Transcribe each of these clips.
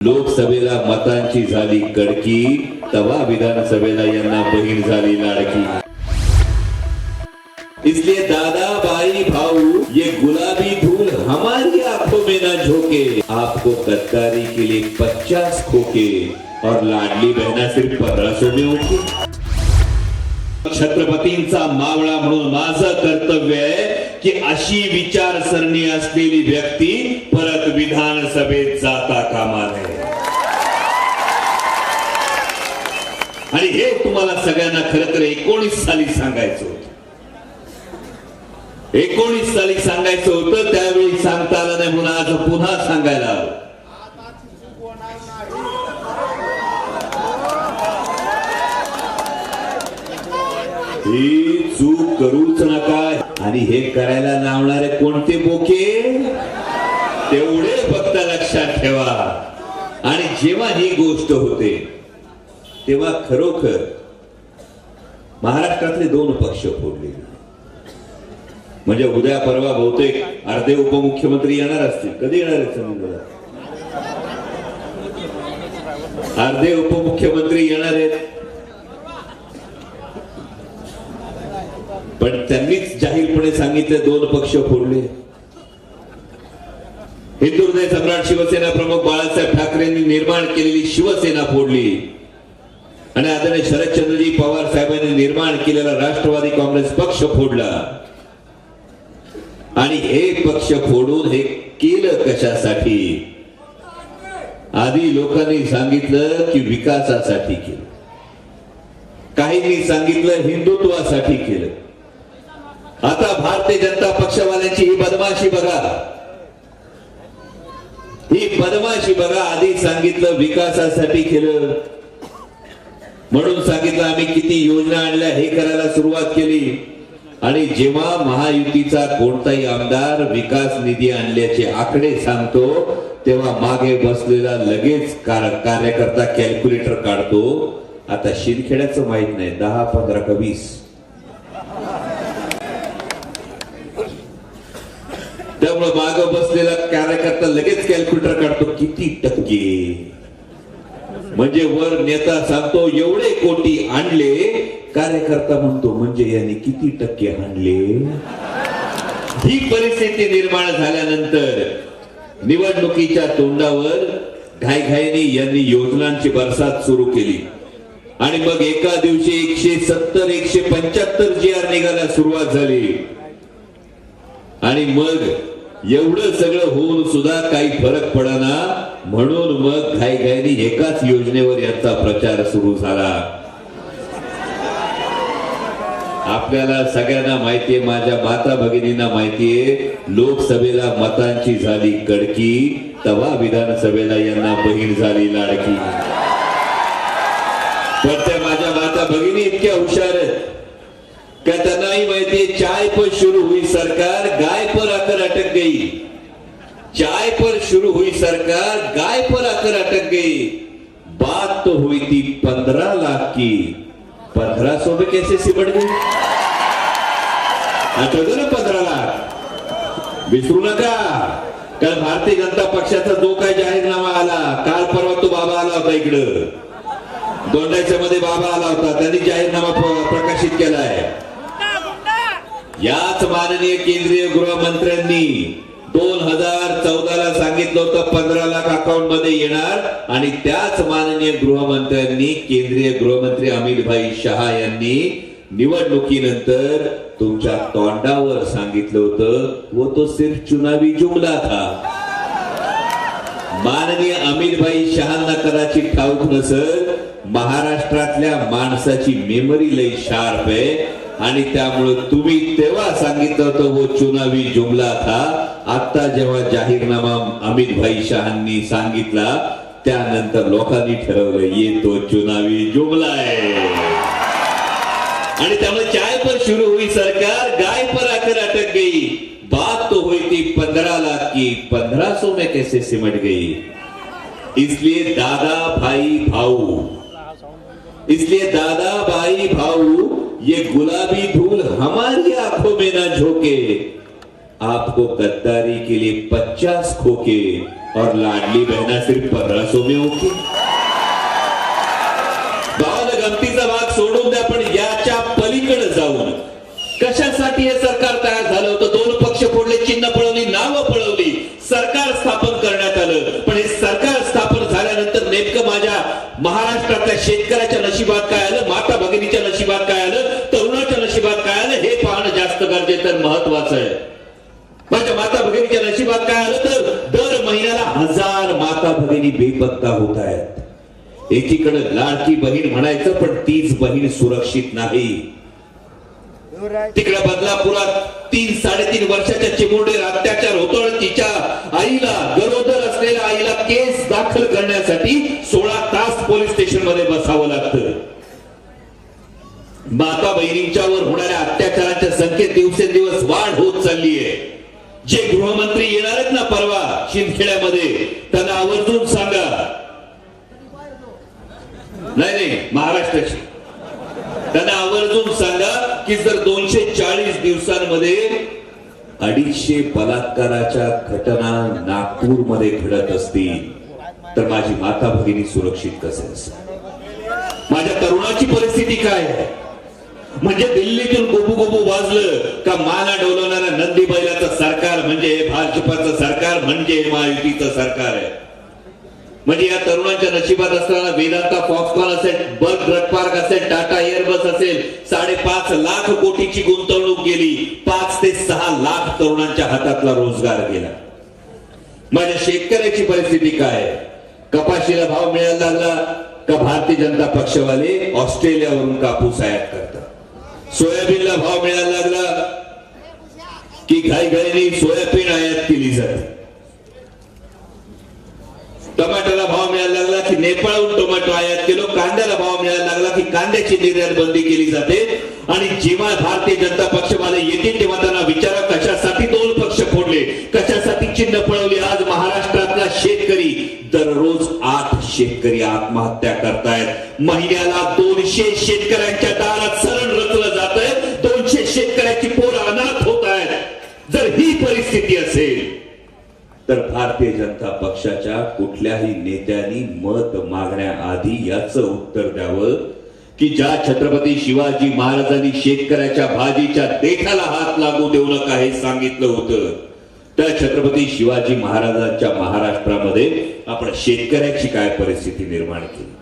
लोकसभेला मतांची झाली कडकी, तवा विधानसभेला यांना बहीण झाली लाडकी। इसलिए दादा भाई भाऊ ये गुलाबी धूल हमारी आंखों में ना झोंके, आपको गद्दारी के लिए 50 खोके और लाडली बहना सिर्फ 1500 में होती। छत्रपतींचा मावळा म्हणून माझं कर्तव्य आहे की अशी विचारसरणी असलेली व्यक्ती परत विधानसभेत जाता कामा नये। आणि हे तुम्हाला सगळ्यांना खरं तर 19 साली सांगायचं होतं। 19 साली सांगायचं होतं, त्यावेळी सांगता आलं नाही म्हणून आज पुन्हा सांगायला आलो। ही चूक करूच नका। आणि हे करायला लावणारे कोणते बोके, तेवढे फक्त लक्षात ठेवा। आणि जेव्हा ही गोष्ट होते तेव्हा खरोखर महाराष्ट्रातले 2 पक्ष फोडले। म्हणजे उद्या परवा बहुतेक अर्धे उपमुख्यमंत्री येणार असतील। कधी येणार आहेत समजलं? अर्धे उपमुख्यमंत्री येणार आहेत, पण त्यांनीच जाहीरपणे सांगितले 2 पक्ष फोडले। हिंदू हृदय सम्राट शिवसेना प्रमुख बाळासाहेब ठाकरेंनी निर्माण केलेली शिवसेना फोडली आणि आदरणीय शरदचंद्रजी पवार साहेबांनी निर्माण केलेला राष्ट्रवादी काँग्रेस पक्ष फोडला। आणि हे पक्ष फोडून हे केलं कशासाठी? आधी लोकांनी सांगितलं की विकासासाठी केलं, काहींनी सांगितलं हिंदुत्वासाठी केलं। आता भारतीय जनता पक्षवाल्यांची ही बदमाशी बघा, ही बदमाशी बघा। आधी सांगितलं विकासासाठी केलं, म्हणून सांगितलं आम्ही किती योजना आणल्या, हे करायला सुरुवात केली। आणि जेव्हा महायुतीचा कोणताही आमदार विकास निधी आणल्याचे आकडे सांगतो तेव्हा मागे बसलेला लगेच कार्यकर्ता कॅल्क्युलेटर काढतो। आता शिंदखेड्याचं माहित नाही 10, 15 का 20। त्यामुळे मागे बसलेला कार्यकर्ता लगेच कॅल्क्युलेटर काढतो किती टक्के। म्हणजे वर नेता सांगतो एवढे कोटी आणले, कार्यकर्ता म्हणतो म्हणजे यांनी किती टक्के आणले। ही परिस्थिती निर्माण झाल्यानंतर निवडणुकीच्या तोंडावर घाईघाईने यांनी योजनांची बरसात सुरू केली। आणि मग एका दिवशी 170, 175 GR निघायला सुरुवात झाली। आणि मग एवढं सगळं होऊन सुद्धा काही फरक पडना, म्हणून मग घाईघाईने एकाच योजनेवर याचा प्रचार सुरू झाला। आपल्याला सगळ्यांना माहितीये, माझ्या माता भगिनींना माहितीये, लोकसभेला मतांची झाली कडकी, तवा विधानसभेला यांना बहीण झाली लाडकी। पण त्या माझ्या माता भगिनी इतक्या हुशार आहेत का त्यांनाही माहितीये, चाय पर शुरू हुई सरकार, गाय पर आकर अटक गई। चाय पर शुरू हुई सरकार, गाय पर आकर अटक गई। बात तो हुई थी 15 लाख की, 1500 में कैसे सिमट गई? आठवतं ना 15 लाख? विसरू नका। काल भारतीय जनता पक्षाचा जो काही जाहीरनामा आला, काल परवा तो बाबा आला होता इकडं, दोंडाच्या मध्ये बाबा आला होता, त्यांनी जाहीरनामा प्रकाशित केलाय। याच माननीय केंद्रीय गृहमंत्र्यांनी 2014ला सांगितलं होतं 15 लाख अकाउंट मध्ये येणार। आणि त्याच माननीय गृहमंत्र्यांनी, केंद्रीय गृहमंत्री अमित भाई शहा यांनी निवडणुकीनंतर तुमच्या तोंडावर सांगितलं होतं, वो तो सिर्फ चुनावी जुमला था। माननीय अमित भाई शहांना कदाचित ठाऊक नसेल, महाराष्ट्रातल्या माणसाची मेमरी लई शार्प आहे। आणि त्यामुळे तुम्ही तेव्हा सांगितलं होतं वो चुनावी जुमला था, आता जेव्हा जाहीरनामा अमित भाई शहांनी सांगितला त्यानंतर लोकांनी ठरवलं ये तो चुनावी जुमला आहे। आणि त्यामुळे चाय पर शुरू हुई सरकार, गाय पर आकर अटक गई। बात तो हुई थी 15 लाख की, 1500 में कैसे सिमट गई। इसलिए दादा भाई भाऊ, इसलिए दादा भाई भाऊ ये गुलाबी धूल हमारी आंखों में ना झोंके, आपको गद्दारी के लिए 50 खोके और लाडली बहना सिर्फ 1500 में होती. गावाला गमतीचा भाग सोडून द्या, पण याच्या पलीकडे जाऊन कशासाठी हे सरकार तयार झालं होतं? 2 पक्ष फोडले, चिन्ह पळवली, नावं पळवली, सरकार स्थापन करण्यात आलं. पण हे सरकार स्थापन झाल्यानंतर नेमकं माझ्या महाराष्ट्रातल्या शेतकऱ्याच्या नशिबात काय आलं, माता भगिनीच्या नशिबात काय आलं, तरुणाच्या नशिबात काय आलं, हे पाहणं जास्त गरजेचं महत्वाचं आहे. माझ्या माता भगिनीच्या नशिबात काय आलं तर दर महिन्याला 1000 माता भगिनी बेपत्ता होत आहेत. एकीकडे लाडकी बहीण म्हणायचं, पण तीच बहीण सुरक्षित नाही. तिकडे बदलापुरात 3-3.5 वर्षाच्या चिमुरडीवर अत्याचार होतो. तिच्या आईला, गरोदर असलेल्या आईला केस दाखल करण्यासाठी 16 तास पोलीस स्टेशन मध्ये बसावं लागतं. माता बहिणींच्यावर होणाऱ्या अत्याचाराच्या संख्येत दिवसेंदिवस वाढ होत चालली आहे. जे गृहमंत्री येणार आहेत ना परवा शिंदखेड्यामध्ये, त्यांना आवर्जून सांगा, नाही महाराष्ट्राची, त्यांना आवर्जून सांगा की जर 240 दिवसांमध्ये 250 बलात्काराच्या घटना नागपूरमध्ये घडत असतील तर माझी माता भगिनी सुरक्षित कसे असेल? माझ्या तरुणाची परिस्थिती काय आहे? म्हणजे दिल्लीतून गोबू गोबू वाजलं का माना डोलवणाऱ्या नंदी बैलाचं सरकार म्हणजे भाजपचं सरकार, म्हणजे महायुतीचं सरकार आहे. म्हणजे या तरुणांच्या नशिबात असताना वेदांता फॉक्सकॉन असेल, बर्ग ड्रग पार्क असेल, टाटा एअरबस असेल, 5.5 लाख कोटीची गुंतवणूक गेली, 5 ते 6 लाख तरुणांच्या हातातला रोजगार गेला. माझ्या शेतकऱ्याची परिस्थिती काय आहे? कपाशीला भाव मिळायला लागला का भारतीय जनता पक्षवाले ऑस्ट्रेलियावरून कापूस आयात करतात. सोयाबीनला भाव मिळायला लागला की घाईघाईने सोयाबीन आयात केली जाते. टोमॅटोला भाव मिळायला लागला की नेपाळहून टोमॅटो आयात केलो. कांद्याला भाव मिळायला लागला की कांद्याची निर्यात बंदी केली जाते. आणि जेव्हा भारतीय जनता पक्षवाले येतील तेव्हा त्यांना विचारा, कशासाठी 2 पक्ष फोडले, कशासाठी चिन्ह पळवली? आज महाराष्ट्रातला शेतकरी, दररोज 8 शेतकरी आत्महत्या करतायत. महिन्याला 200 शेतकऱ्यांच्या दारात सरण रचलं जात आहे. 200 शेतकऱ्याची पोरं अनाथ होत आहेत. जर ही परिस्थिती असेल तर भारतीय जनता पक्षाच्या कुठल्याही नेत्यांनी मत मागण्याआधी याचं उत्तर द्यावं की ज्या छत्रपती शिवाजी महाराजांनी शेतकऱ्याच्या भाजीच्या देठाला हात लागू देऊ नका हे सांगितलं होतं, त्या छत्रपती शिवाजी महाराजांच्या महाराष्ट्रामध्ये आपण शेतकऱ्याची काय परिस्थिती निर्माण केली.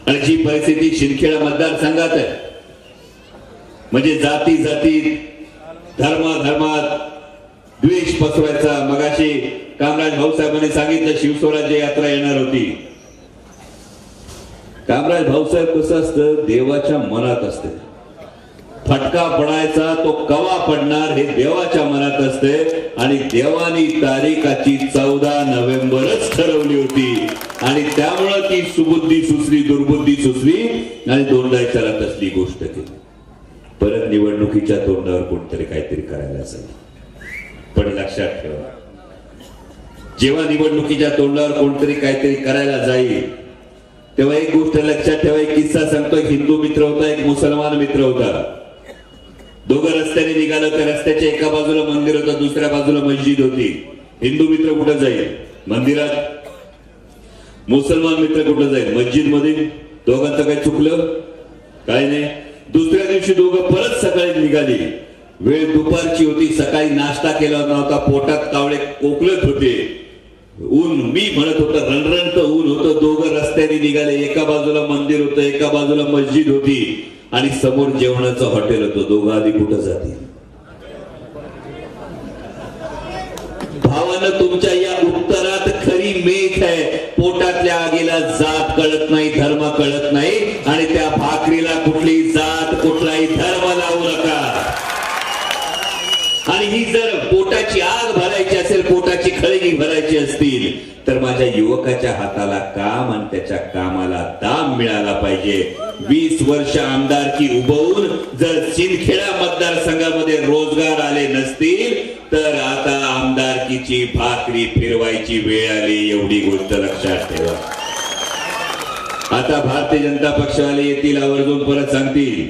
आणि जी परिस्थिती शिंदखेडा मतदारसंघात आहे, म्हणजे जाती जातीत, धर्मात द्वेष पसरवायचा. मगाशी कामराज भाऊसाहेबांनी सांगितलं शिवस्वराज्य यात्रा येणार होती. कामराज भाऊसाहेब कसं असतं, देवाच्या मनात असते. फटका पडायचा तो कवा पडणार हे देवाच्या मनात असते. आणि देवानी तारीखाची 14 नोव्हेंबरच ठरवली होती. आणि त्यामुळे ती सुबुद्धी सुचली, दुर्बुद्धी सुचली आणि दोंडाईचारात असली गोष्ट केली. परत निवडणुकीच्या तोंडावर कोणतरी काहीतरी करायला असेल. पण लक्षात ठेवा, जेव्हा निवडणुकीच्या तोंडावर कोणतरी काहीतरी करायला जाईल तेव्हा एक गोष्ट लक्षात ठेवा. एक किस्सा सांगतो. एक हिंदू मित्र होता, एक मुसलमान मित्र होता. दोघं रस्त्याने निघालं तर रस्त्याच्या एका बाजूला मंदिर होतं, दुसऱ्या बाजूला मस्जिद होती. हिंदू मित्र कुठं जाईल? मंदिरात. मुसलमान मित्र कुठं जाईल? मस्जिद मध्ये. दोघांचं काही चुकलं? काय नाही. दुसऱ्या दिवशी दोघं परत सकाळी निघाली. वेळ दुपारची होती, सकाळी नाश्ता केला नव्हता, पोटात कावळे कोकलत होते, ऊन मी म्हणत होतं, रणरणत ऊन होतं. दोघं रस्त्याने निघाले. एका बाजूला मंदिर होतं, एका बाजूला मस्जिद होती आणि समोर जेवणाचं हॉटेल होतं. दोघं आधी कुठं जातील? भावानं तुमच्या या उत्तरात खरी मेघ आहे. पोटातल्या आगीला जात कळत नाही, धर्म कळत नाही. आणि त्या भाकरीला कुठली जात, कुठलाही धर्म लावू नका. आणि ही जर पोटाची आग भरायची असेल, पोटाची खळगी भरायची असतील तर माझ्या युवकाच्या हाताला काम आणि त्याच्या कामाला दाम मिळाला पाहिजे. 20 वर्ष आमदारकी उभवून जर शिंदखेडा मतदारसंघामध्ये रोजगार आले नसतील तर आता आमदारकीची भाकरी फिरवायची वेळ आली. एवढी गोष्ट लक्षात ठेवा. आता भारतीय जनता पक्षवाले येतील, आवर्जून परत सांगतील,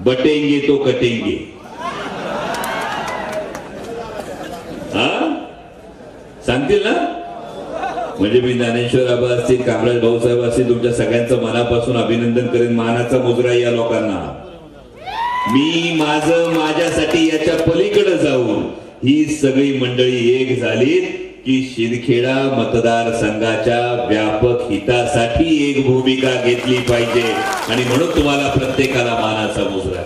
बटेंगे तो कटेंगे. सांगतील ना? म्हणजे मी ज्ञानेश्वर आबा असतील, कामराज भाऊसाहेब असतील, तुमच्या सगळ्यांचं मनापासून अभिनंदन करेन. मानाचा मुजरा या लोकांना. मी माझ्यासाठी याच्या पलीकडे जाऊन ही सगळी मंडळी एक झाली की शिंदखेडा मतदारसंघाच्या व्यापक हितासाठी एक भूमिका घेतली पाहिजे. आणि म्हणून तुम्हाला प्रत्येकाला मानाचा मुजरा.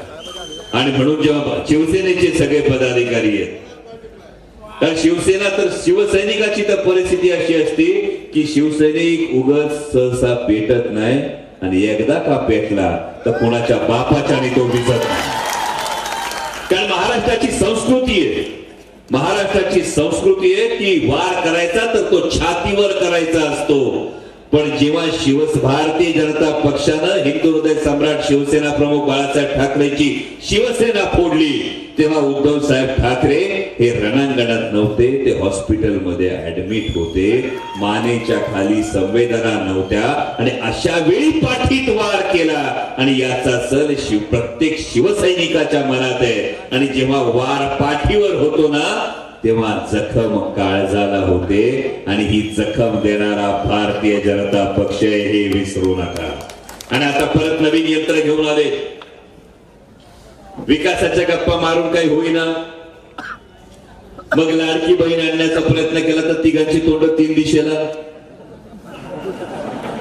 आणि म्हणून जेव्हा शिवसेनेचे सगळे पदाधिकारी आहेत, कारण शिवसेना तर शिवसैनिकाची तर परिस्थिती अशी असते की शिवसैनिक उगाच सहसा पेटत नाही, आणि एकदा का पेटला तर कोणाच्या बापाच्या आणि तो दिसत नाही. कारण महाराष्ट्राची संस्कृती आहे, महाराष्ट्राची संस्कृती आहे की वार करायचा तर तो छातीवर करायचा असतो. पण जेव्हा भारतीय जनता पक्षानं हिंदू हृदय सम्राट शिवसेना प्रमुख बाळासाहेब ठाकरेंची शिवसेना फोडली, तेव्हा उद्धव साहेब ठाकरे हे रणांगणात नव्हते, ते हॉस्पिटलमध्ये ऍडमिट होते. मानेच्या खाली संवेदना नव्हत्या, आणि अशा वेळी पाठीत वार केला. आणि याचा सल प्रत्येक शिवसैनिकाच्या मनात आहे. आणि जेव्हा वार पाठीवर होतो ना, तेव्हा जखम काळजाला होते. आणि ही जखम देणारा भारतीय जनता पक्ष हे विसरू नका. आणि आता परत नवीन यंत्र घेऊन आले. विकासाच्या गप्पा मारून काही होईना. मग लाडकी बहीण आणण्याचा प्रयत्न केला तर तिघांची तोंड तीन दिशेला.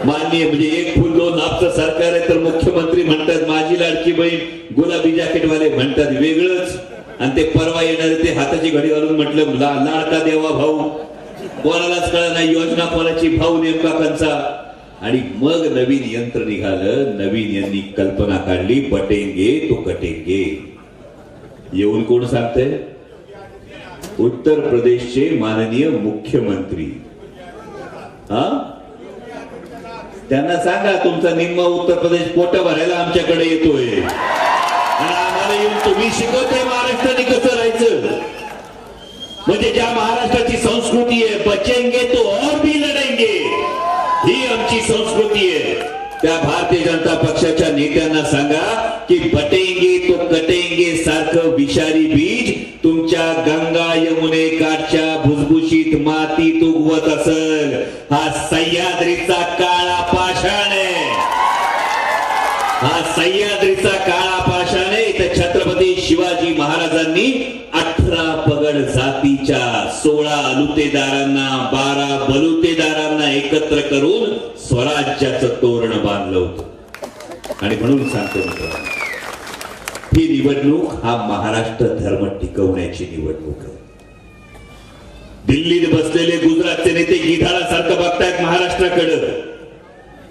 मान्य म्हणजे एक फुल दोन हातचं सरकार आहे, तर मुख्यमंत्री म्हणतात माझी लाडकी बहीण, गुलाबी जॅकेटवाले म्हणतात वेगळंच. आणि ते परवा येणारे ते हाताची घडी घालून म्हटलं लाडका देवा भाऊ. कोणालाच कळलं नाही योजना कोणाची, भाऊ नेमका कंचा. आणि मग नवीन यंत्र निघालं. नवीन यांनी कल्पना काढली, बटेंगे तो कटेंगे. येऊन कोण सांगते? उत्तर प्रदेशचे माननीय मुख्यमंत्री. हा, त्यांना सांगा तुमचा निम्मा उत्तर प्रदेश पोट भरायला आमच्याकडे येतोय, आणि आम्हाला येऊन तुम्ही शिकवतोय महाराष्ट्राने कसं राहायचं. म्हणजे ज्या महाराष्ट्राची संस्कृती आहे, बचेंगे तो और भी लढेंगे, ही आमची संस्कृती आहे. त्या भारतीय जनता पक्षाच्या नेत्यांना सांगा की बटेंगे तो कटेंगे सारखं विषारी बीज तुमच्या गंगा यमुने काठच्या भुसभुशीत मातीत उगवत असेल. हा सह्याद्रीचा काळा पाषाण आहे, हा सह्याद्रीचा काळा पाषाण आहे. इथे छत्रपती शिवाजी महाराजांनी 18 पगड जातीच्या 16 लुतेदारांना 12 बलुतेदारांना एकत्र करून स्वराज्याचं तोरण बांधलं होतं. आणि म्हणून सांगतो मित्रांनो, ही निवडणूक हा महाराष्ट्र धर्म टिकवण्याची निवडणूक आहे. दिल्लीत बसलेले गुजरातचे नेते गिधाडासारखं बघतायत महाराष्ट्राकडे.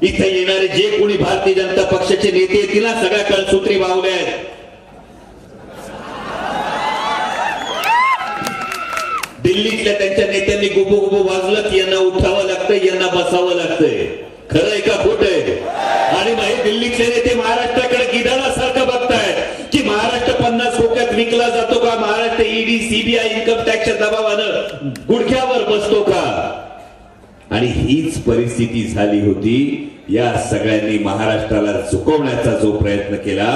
इथे येणारे जे कोणी भारतीय जनता पक्षाचे नेते येतील ना, सगळ्या कळसूत्री बावल्या आहेत. दिल्लीतल्या त्यांच्या नेत्यांनी गुबो गुबो वाजलं की यांना उठावं लागतंय, यांना बसावं लागतंय. खरं आहे का खोट आहे? आणि मग दिल्लीतले नेते महाराष्ट्राकडे गिधाडासारखं बघतायत की महाराष्ट्र 50 खोक्यात विकला जातो का, महाराष्ट्र ईडी सीबीआय इन्कम टॅक्सच्या दबावानं गुडघ्यावर बसतो का. आणि हीच परिस्थिती झाली होती. या सगळ्यांनी महाराष्ट्राला झुकवण्याचा जो प्रयत्न केला,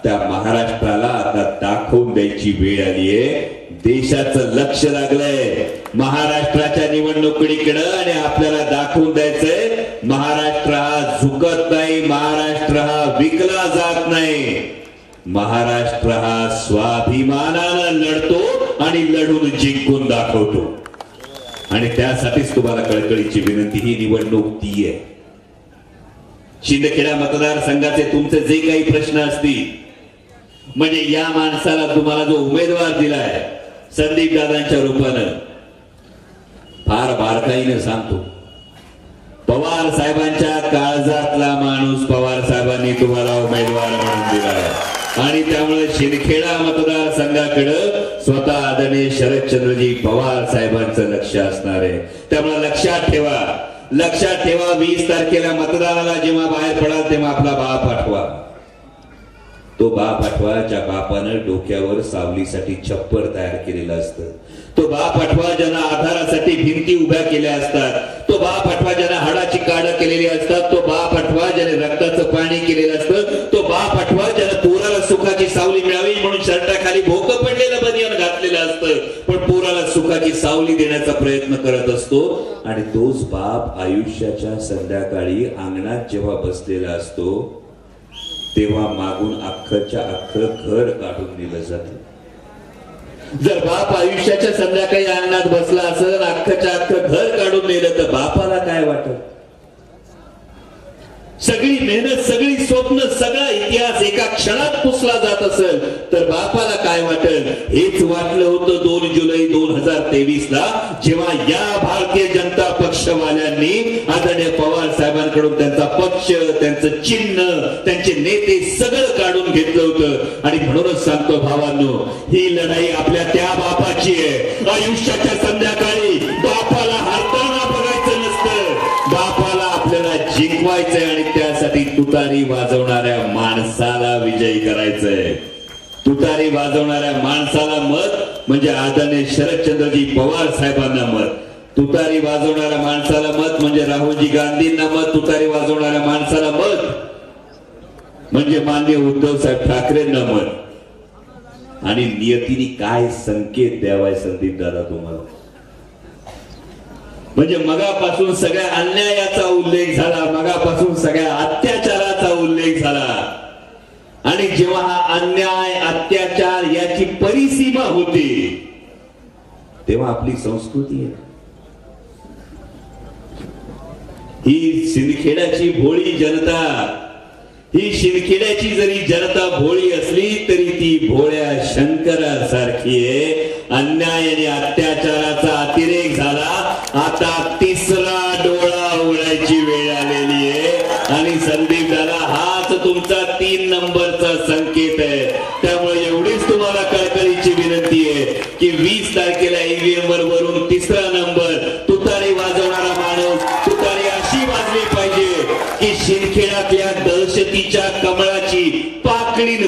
त्या महाराष्ट्राला आता दाखवून द्यायची वेळ आली आहे. देशाचं लक्ष लागलंय महाराष्ट्राच्या निवडणुकीकडे, आणि आपल्याला दाखवून द्यायचंय महाराष्ट्र हा झुकत नाही, महाराष्ट्र हा विकला जात नाही, महाराष्ट्र हा स्वाभिमानानं लढतो आणि लढून जिंकून दाखवतो. आणि त्यासाठीच तुम्हाला कळकळीची विनंती, ही निवडणूक ती आहे. शिंदखेडा मतदारसंघाचे तुमचे जे काही प्रश्न असतील, म्हणजे या माणसाला तुम्हाला जो उमेदवार दिलाय संदीप दादांच्या रूपानं, फार बारकाईने सांगतो, पवार साहेबांच्या काळजातला माणूस पवार साहेबांनी तुम्हाला उमेदवार म्हणून दिलाय. आणि त्यामुळे शिंदखेडा मतदारसंघाकडे स्वतः आदरणीय शरदचंद्रजी पवार साहेबांचं लक्ष असणार आहे. त्यामुळे लक्षात ठेवा, लक्षात ठेवा, 20 तारखेला मतदानाला जेव्हा बाहेर पडाल तेव्हा आपला बाप आठवा. तो बाप आठवा ज्या बापानं डोक्यावर सावलीसाठी छप्पर तयार केलेलं असतं. तो बाप आठवा ज्यांना आधारासाठी भिंती उभ्या केल्या असतात. तो बाप आठवा ज्यांना हाडाची काढं केलेली असतात. तो बाप आठवा ज्याने रक्ताचं पाणी केलेलं असतं. तो बाप आठवा ज्याने पोराला सुखाची सावली मिळावी म्हणून शर्टाखाली भोकं पडलेलं बनियान घातलेलं असतं, पण पोराला सुखाची सावली देण्याचा प्रयत्न करत असतो आणि तोच बाप आयुष्याच्या संध्याकाळी अंगणात जेव्हा बसलेला असतो तेव्हा मागून अख्खच्या अख्खं घर काढून दिलं जातं. जर बाप आयुष्याच्या संध्याकाळी अंगणात बसला असेल अख्खच्या अख्खं घर काढून नेलं तर बापाला काय वाटत? सगळी मेहनत सगळी स्वप्न सगळा इतिहास एका क्षणात पुसला जात असेल तर बापाला काय वाटेल? हेच वाटलं होतं 2 जुलै 2023 ला जेव्हा या भारतीय जनता पक्षवाल्यांनी आदरणीय पवार साहेबांकडून त्यांचा पक्ष त्यांचं चिन्ह त्यांचे नेते सगळं काढून घेतलं होतं. आणि म्हणूनच सांगतो भावांनो, ही लढाई आपल्या त्या बापाची आहे. आयुष्याच्या संध्याकाळी बापाला हाताळा बघायचं नसतं, बापाला आपल्याला जिंकवायचंय आणि त्यासाठी तुतारी वाजवणाऱ्या माणसाला विजयी करायचंय. तुतारी वाजवणाऱ्या माणसाला मत म्हणजे आदरणीय शरदचंद्रजी पवार साहेबांना मत. तुतारी वाजवणाऱ्या माणसाला मत म्हणजे राहुलजी गांधींना मत. तुतारी वाजवणाऱ्या माणसाला मत म्हणजे माननीय उद्धव साहेब ठाकरेंना मत. आणि नियतीने काय संकेत द्यावाय संदीप दादा तुम्हाला? म्हणजे मगापासून सगळ्या अन्यायाचा उल्लेख झाला, मगापासून सगळ्या अत्याचाराचा उल्लेख झाला. आणि जेव्हा हा अन्याय अत्याचार याची परिसीमा होती तेव्हा आपली संस्कृती आहे. ही सिंदखेड्याची भोळी जनता, ही शिंदखेड्याची जरी जनता भोळी असली तरी ती भोळ्या शंकरासारखी आहे. अन्याय आणि अत्याचाराचा अतिरेक झाला, आता तिसरा डोळा उघडायची वेळ आलेली आहे. आणि संदीप दादा हाच तुमचा 3 नंबरचा संकेत आहे. त्यामुळे एवढीच तुम्हाला कळकळीची विनंती आहे की 20 तारखेला ईव्हीएम वरून 3रा नंबर तुतारी वाजवणारा माणूस, तुतारी अशी वाजली पाहिजे की शिंदखेड्यातल्या दहशतीच्या कमळाची पाकळीन